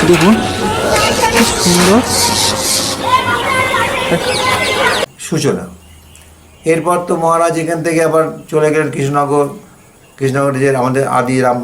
দেখুন সুন্দর সূচনা। এরপর তো মহারাজ এখান থেকে আবার চলে গেলেন কৃষ্ণনগর। কৃষ্ণনগরে যে আমাদের আদি রাম।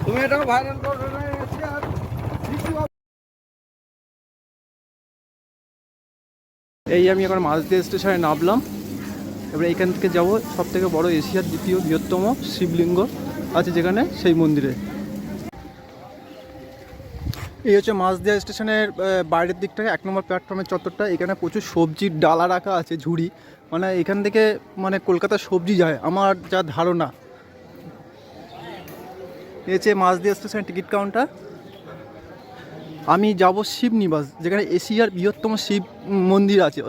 তুমি এটাকে ভাইরাল করো না। এই আমি এখন মাঝদিয়া স্টেশনে নামলাম। এবার এখান থেকে যাব সব থেকে বড় এশিয়ার দ্বিতীয় বৃহত্তম শিবলিঙ্গ আছে যেখানে, সেই মন্দিরে। এই হচ্ছে মাঝদিয়া স্টেশনের বাইরের দিকটাকে 1 নম্বর প্ল্যাটফর্মের চত্বরটা। এখানে প্রচুর সবজির ডালা রাখা আছে, ঝুড়ি। মানে এখান থেকে মানে কলকাতার সবজি যায় আমার যা ধারণা। এই হচ্ছে মাঝদিয়া স্টেশনের টিকিট কাউন্টার। আমি যাব শিবনিবাস, যেখানে এশিয়ার বৃহত্তম শিব মন্দির আছে,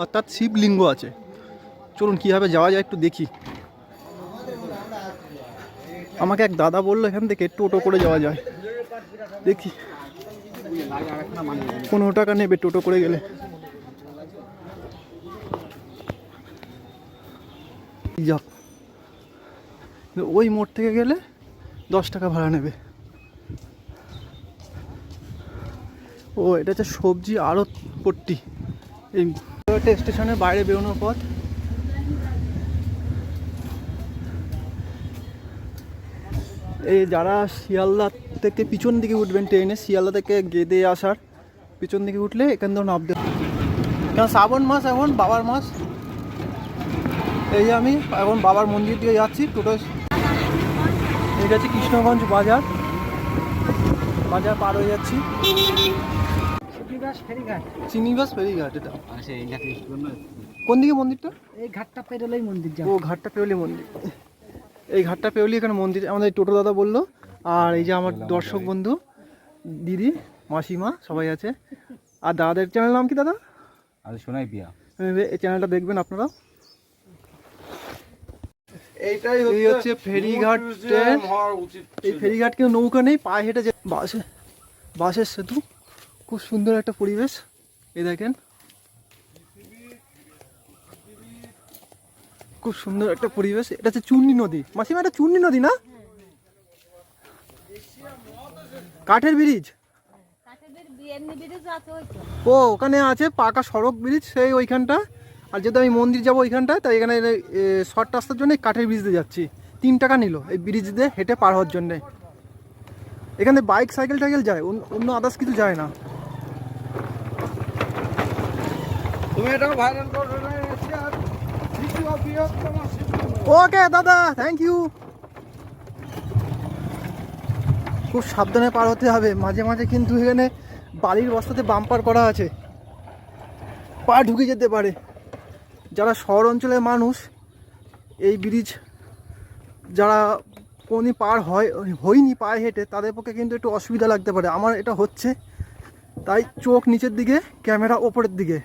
অর্থাৎ শিবলিঙ্গ আছে। চলুন কীভাবে যাওয়া যায় একটু দেখি। আমাকে এক দাদা বললো এখান থেকে টোটো করে যাওয়া যায়, দেখি 15 টাকা নেবে টোটো করে গেলে। যাক, ওই মোড় থেকে গেলে 10 টাকা ভাড়া নেবে। ও এটা হচ্ছে সবজি আড়ত পট্টি। এই স্টেশনের বাইরে বেরোনোর পথ। এই যারা শিয়ালদা থেকে পিছন দিকে উঠবেন ট্রেনে, শিয়ালদা থেকে গেদে আসার পিছন দিকে উঠলে এখান থেকে নামতে। কেন শ্রাবণ মাস, এখন বাবার মাস। এই যে আমি এখন বাবার মন্দির দিকে যাচ্ছি টোটো। এটা হচ্ছে কৃষ্ণগঞ্জ বাজার, বাজার পার হয়ে যাচ্ছি। চিনিবাস ফেরিঘাট এটা। কোন দিকে মন্দিরটা? এই ঘাটটা পেরোলেই মন্দির যাবে। ও ঘাটটা পেরোলি মন্দির, এই ঘাটটা পেরোলি এখানে মন্দির। আমাদের টোটো দাদা বললো। আর এই যে আমার দর্শক বন্ধু, দিদি, মাসিমা সবাই আছে। আর দাদাদের চ্যানেল নাম কি দাদা? আরে শোনাই পিয়া। এই চ্যানেলটা দেখবেন আপনারা। এই হচ্ছে ফেরিঘাট। এই ফেরিঘাট কেউ নৌকা নেই, পায়ে হেঁটে বাসের সেতু। খুব সুন্দর একটা পরিবেশ। এই দেখেন খুব সুন্দর একটা পরিবেশ। এটা হচ্ছে চূর্ণী নদী। মাসিমা এটা চূর্ণী নদী না? কাঠের ব্রিজ। ও ওখানে আছে পাকা সড়ক ব্রিজ, সেই ওইখানটা। আর যেহেতু আমি মন্দির যাবো ওইখানটায়, তাই এখানে শর্ট রাস্তার জন্য কাঠের ব্রিজ দিয়ে যাচ্ছি। 3 টাকা নিল এই ব্রিজ দিয়ে হেঁটে পার হওয়ার জন্যে। এখানে বাইক সাইকেল টাইকেল যায়, অন্য আদার্স কিছু যায় না। তুমি এটাকে ভাইরাল করো না। ওকে দাদা, থ্যাংক ইউ। খুব সাবধানে পার হতে হবে। মাঝে মাঝে কিন্তু এখানে বালির বস্তাতে বাম্পার করা আছে, পা ঢুকে যেতে পারে। যারা শহর অঞ্চলের মানুষ, এই ব্রিজ যারা কোনদিন পার হয়নি পায়ে হেঁটে, তাদের পক্ষে কিন্তু একটু অসুবিধা লাগতে পারে। আমার এটা হচ্ছে, তাই চোখ নিচের দিকে, ক্যামেরা ওপরের দিকে।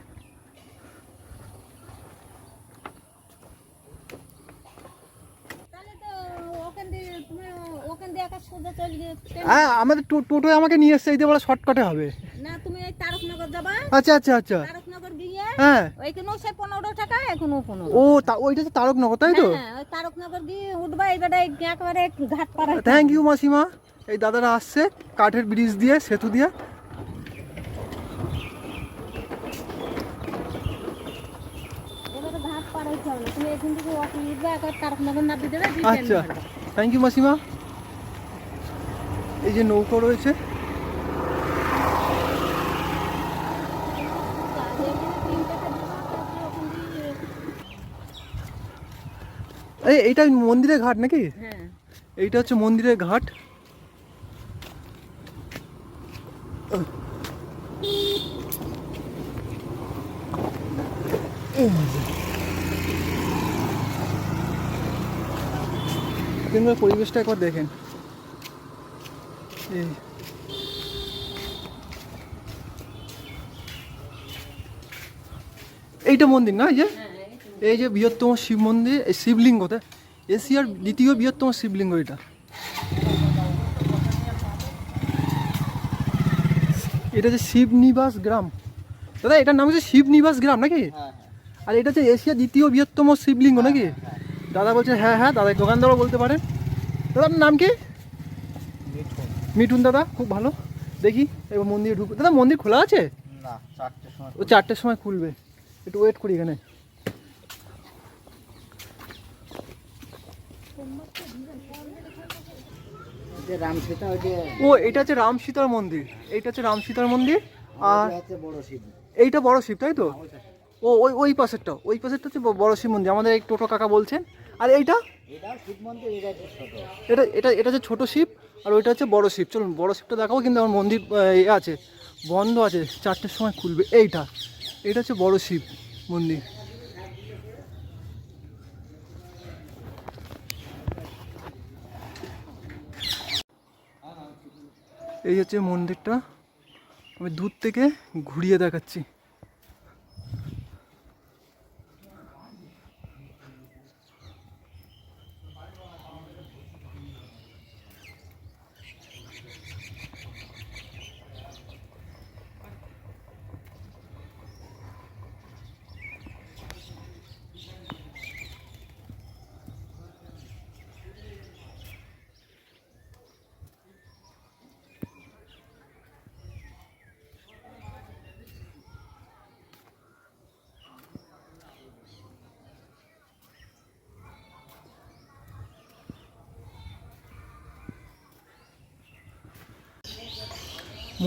হ্যাঁ, আমাদের টোটোয় আমাকে নিয়ে এসছে, এই দিয়ে বলে শর্টকাটে হবে। না, তুমি এই তারকনগর যাবা। আচ্ছা আচ্ছা আচ্ছা। তারকনগর গিয়ে হ্যাঁ, ওইখানেও সে 15 টাকা, এখনো 15। ও ওইটা হচ্ছে তারকনগর, তাই তো? হ্যাঁ, ওই তারকনগর গিয়ে উঠবা, এইবারে একেবারে ঘাট পার। থ্যাংক ইউ মাসিমা। এই দাদারা আসছে কাঠের ব্রিজ দিয়ে, সেতু দিয়ে। এবারে ঘাট পার হইতে হবে। তুমি এখান থেকে ওখানে উঠবা, একবার তারকনগর নামিয়ে দেবে। আচ্ছা, থ্যাংক ইউ মাসিমা। এই যে নৌকো রয়েছে। এইটা মন্দিরের ঘাট নাকি? হ্যাঁ, এইটা হচ্ছে মন্দিরের ঘাট। কিন্তু পরিবেশটা একবার দেখেন। এইটা মন্দির না? এই যে বৃহত্তম শিব মন্দির, এই শিবলিঙ্গতে এশিয়ার দ্বিতীয় বৃহত্তম শিবলিঙ্গ এটা। এটা হচ্ছে শিবনিবাস গ্রাম। দাদা এটার নাম হচ্ছে শিবনিবাস গ্রাম নাকি? আর এটা হচ্ছে এশিয়ার দ্বিতীয় বৃহত্তম শিবলিঙ্গ নাকি? দাদা বলছে হ্যাঁ হ্যাঁ। দাদা দোকানদারও বলতে পারেন। দাদা আপনার নাম কি? মিঠুন দাদা খুব ভালো। দেখি এবার মন্দিরে ঢুকবো। দাদা মন্দির খোলা আছে? না, 4টের সময়। ও 4টের সময় খুলবে, একটু ওয়েট করি এখানে। যে রামসীতা, ওই যে ও এটা হচ্ছে রাম সীতার মন্দির, এইটা হচ্ছে রাম সীতার মন্দির। আর ওইটা হচ্ছে বড় শিব। এইটা বড় শিব, তাই তো? ও ওই ওই পাশেরটা, ওই পাশেরটা হচ্ছে বড় শিব মন্দির, আমাদের এই টোটো কাকা বলছেন। আর এইটা এটাও শিব মন্দির, এটা হচ্ছে ছোট। এটা এটা এটা হচ্ছে ছোটো শিব, আর ওইটা হচ্ছে বড় শিব। চলুন বড় শিবটা দেখাবো, কিন্তু আমার মন্দির ইয়ে আছে, বন্ধ আছে, 4টের সময় খুলবে। এইটা এটা হচ্ছে বড় শিব মন্দির। এই হচ্ছে মন্দিরটা, আমি দূর থেকে ঘুরিয়ে দেখাচ্ছি।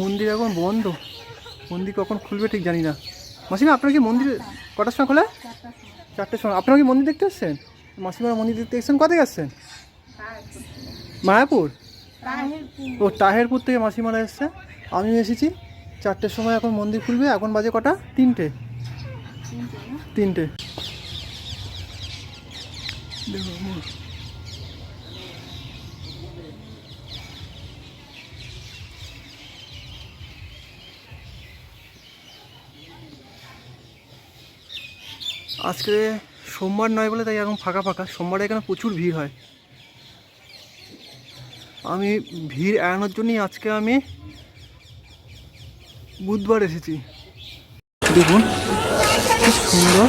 মন্দির এখন বন্ধ, মন্দির কখন খুলবে ঠিক জানি না। মাসিমা আপনার কি মন্দির কটার সময় খোলে? 4টের সময়। আপনারা কি মন্দির দেখতে এসছেন? মাসিমারা মন্দির দেখতে এসছেন, কোথায় আসছেন? মায়াপুর। ও তাহেরপুর থেকে মাসিমারা এসছে, আমিও এসেছি। 4টের সময় এখন মন্দির খুলবে। এখন বাজে কটা? 3টে। আজকে সোমবার নয় বলে তাই এখন ফাঁকা ফাঁকা। সোমবারে এখানে প্রচুর ভিড় হয়। আমি ভিড় এড়ানোর জন্যই আজকে আমি বুধবার এসেছি। দেখুন খুব সুন্দর,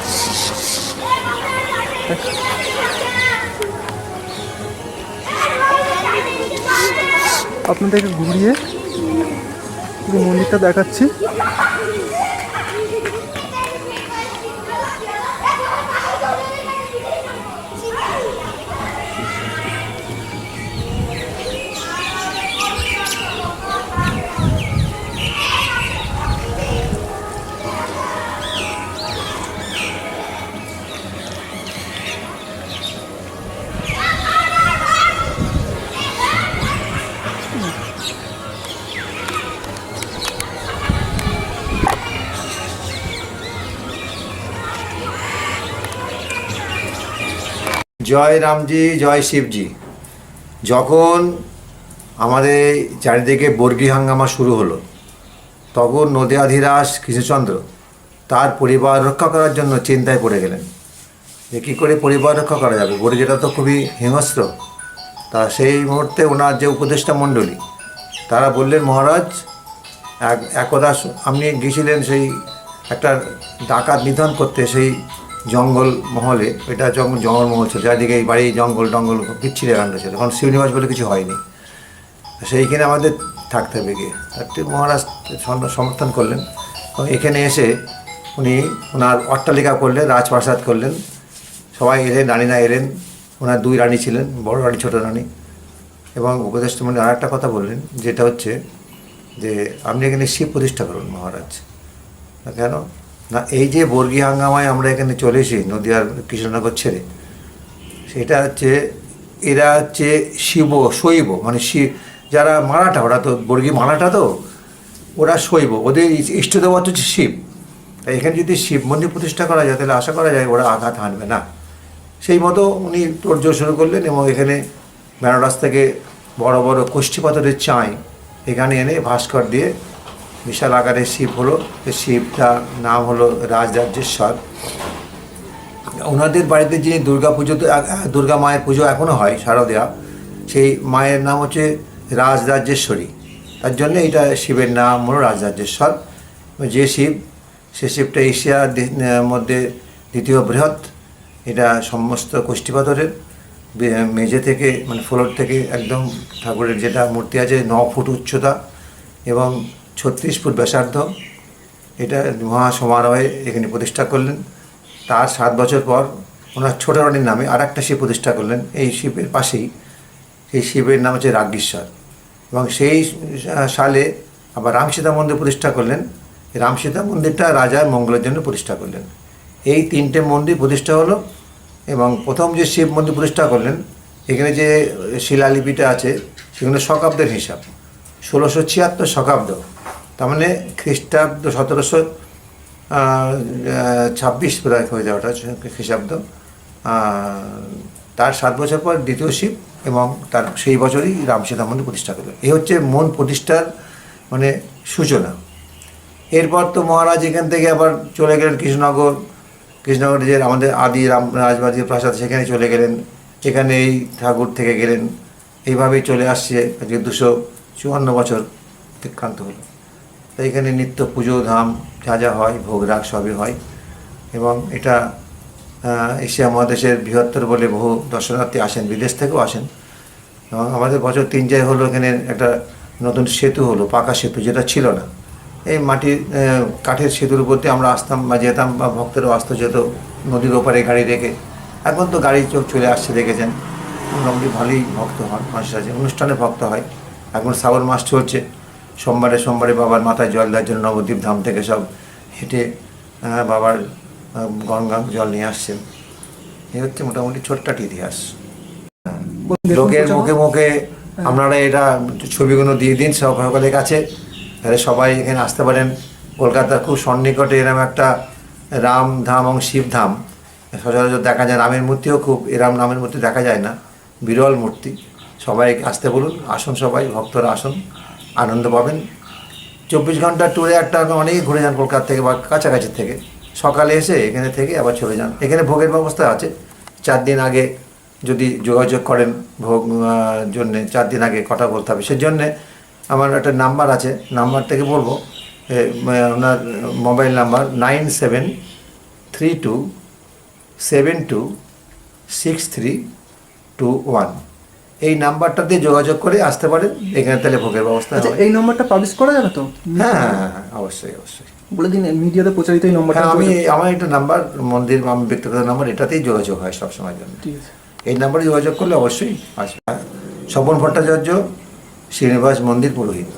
আপনাদেরকে ঘুরিয়ে পুরো মন্দিরটা দেখাচ্ছি। জয় রামজি, জয় শিবজি। যখন আমাদের চারিদিকে বর্গী হাঙ্গামা শুরু হলো, তখন নদিয়াধিরাজ কৃষ্ণচন্দ্র তার পরিবার রক্ষা করার জন্য চিন্তায় পড়ে গেলেন যে কী করে পরিবার রক্ষা করা যাবে, বর্গীটা তো খুবই হিংস্র। তা সেই মুহূর্তে ওনার যে উপদেষ্টা মণ্ডলী তারা বললেন, মহারাজ একদা আপনি গিয়েছিলেন সেই একটা ডাকাত নিধন করতে সেই জঙ্গল মহলে। এটা জঙ্গলমহল ছিল, চারিদিকে এই বাড়ি জঙ্গল টঙ্গল বিচ্ছিরে কাণ্ড ছিল, কারণ শ্রীনিবাস বলে কিছু হয়নি। সেইখানে আমাদের থাকতে হবে গিয়ে। একটি মহারাজ সমর্থন করলেন এবং এখানে এসে উনি ওনার অট্টালিকা করলেন, রাজপ্রাসাদ করলেন। সবাই এলেন, রানীরা এলেন। ওনার 2 রানী ছিলেন, বড় রানী ছোটো রানী। এবং উপদেষ্টা মন্ডলী আর একটা কথা বললেন, যেটা হচ্ছে যে আপনি এখানে শিব প্রতিষ্ঠা করুন মহারাজ। কেন না, এই যে বর্গী হাঙ্গামায় আমরা এখানে চলে এসি নদীয়ার কৃষ্ণনগর ছেড়ে, সেটা হচ্ছে এরা হচ্ছে শৈব, মানে যারা মারাঠা, ওরা তো বর্গী মারাঠা, তো ওরা শৈব, ওদের ইষ্টদেবতা হচ্ছে শিব। তাই এখানে যদি শিব মন্দির প্রতিষ্ঠা করা যায় তাহলে আশা করা যায় ওরা আঘাত হানবে না। সেই মতো উনি তোড়জোড় শুরু করলেন এবং এখানে বেনারস থেকে বড় বড় কষ্টি পাথরের চাই এখানে এনে ভাস্কর দিয়ে বিশাল আকারের শিব হলো। শিবটা নাম হলো রাজরাজেশ্বর। ওনাদের বাড়িতে যিনি দুর্গা মায়ের পুজো এখনও হয়, শারদীয়া, সেই মায়ের নাম হচ্ছে রাজরাজেশ্বরী। তার জন্য এটা শিবের নাম হলো রাজরাজেশ্বর। যে শিব, সে শিবটা এশিয়ার মধ্যে দ্বিতীয় বৃহৎ। এটা সমস্ত কষ্টি পাথরের মেঝে থেকে মানে ফ্লোর থেকে একদম ঠাকুরের যেটা মূর্তি আছে 9 ফুট উচ্চতা এবং 36 ফুট ব্যাসার্ধ, এটা মহা সমারোহে এখানে প্রতিষ্ঠা করলেন। তার 7 বছর পর ওনার ছোট রানীর নামে আর একটা শিব প্রতিষ্ঠা করলেন এই শিবের পাশেই। সেই শিবের নাম হচ্ছে রাজ্ঞেশ্বর। এবং সেই সালে আবার রামসীতা মন্দির প্রতিষ্ঠা করলেন। এই রামসীতা মন্দিরটা রাজার মঙ্গলের জন্য প্রতিষ্ঠা করলেন। এই 3টে মন্দির প্রতিষ্ঠা হলো। এবং প্রথম যে শিব মন্দির প্রতিষ্ঠা করলেন, এখানে যে শিলালিপিটা আছে সেখানে শকাব্দের হিসাব 1676 শকাব্দ, তার মানে খ্রিস্টাব্দ 1726 প্রায় হয়ে যাওয়াটা খ্রিস্টাব্দ। তার 7 বছর পর দ্বিতীয় শিব এবং তার সেই বছরই রামসীতা মন্দির প্রতিষ্ঠা করলেন। এই হচ্ছে মন প্রতিষ্ঠার মানে সূচনা। এরপর তো মহারাজ এখান থেকে আবার চলে গেলেন কৃষ্ণনগরে যে আমাদের আদি রাজবাড়ির প্রাসাদ, সেখানে চলে গেলেন। এখানে এই ঠাকুর থেকে গেলেন। এইভাবেই চলে আসছে আজকে 254 বছর অতিক্রান্ত হলো। তো এখানে নিত্য পুজো ধাম যা যা হয়, ভোগ রাগ সবই হয়। এবং এটা এশিয়া মহাদেশের বৃহত্তর বলে বহু দর্শনার্থী আসেন, বিদেশ থেকেও আসেন। এবং আমাদের বছর 3 হলো এখানে একটা নতুন সেতু হলো, পাকা সেতু, যেটা ছিল না। এই মাটির কাঠের সেতুর উপর দিয়ে আমরা আসতাম বা যেতাম, বা ভক্তরাও আসতো, যেত নদীর ওপারে গাড়ি রেখে। এখন তো গাড়ি চলে আসছে, দেখেছেন। মোটামুটি ভালোই ভক্ত হন মানুষ আছে, অনুষ্ঠানে ভক্ত হয়। এখন শ্রাবণ মাস চলছে, সোমবারে বাবার মাথায় জল দেওয়ার জন্য নবদ্বীপ ধাম থেকে সব হেঁটে বাবার গঙ্গা জল নিয়ে আসছেন। এই হচ্ছে মোটামুটি ছোট্ট একটা ইতিহাস। লোকের মুখে মুখে আপনারা এটা ছবিগুলো দিয়ে দিন সকলের কাছে, তাহলে সবাই এখানে আসতে পারেন। কলকাতার খুব সন্নিকটে এরম একটা রাম ধাম এবং শিব ধাম সচরাচর দেখা যায়। রামের মূর্তিও খুব, এরম নামের মূর্তি দেখা যায় না, বিরল মূর্তি। সবাই আসতে বলুন, আসুন, সবাই ভক্তরা আসুন, আনন্দ পাবেন। 24 ঘন্টা ট্যুরে একটা অনেকেই ঘুরে যান কলকাতা থেকে বা কাছাকাছি থেকে। সকালে এসে এখানে থেকে আবার চলে যান। এখানে ভোগের ব্যবস্থা আছে। 4 দিন আগে যদি যোগাযোগ করেন ভোগ জন্যে, 4 দিন আগে কথা বলতে হবে। সেজন্যে আমার একটা নাম্বার আছে, নাম্বার থেকে বলবো। ওনার মোবাইল নাম্বার 9732726321। এই নাম্বারটা দিয়ে যোগাযোগ করে আসতে পারেন এখানে, তাহলে ভোগের ব্যবস্থা আচ্ছা, হয়। এই নম্বরটা পাবলিশ করা যাবে তো? হ্যাঁ হ্যাঁ হ্যাঁ, অবশ্যই অবশ্যই। বলে দিন মিডিয়াতে প্রচারিত এই নম্বরটা। হ্যাঁ, আমার একটা নাম্বার, মন্দির আমি ব্যক্তিগত নাম্বার, এটাতেই যোগাযোগ হয় সবসময়ের জন্য। ঠিক আছে। এই নাম্বারে যোগাযোগ করলে অবশ্যই আসবে। স্বপন ভট্টাচার্য, শ্রীনিবাস মন্দির পুরোহিত।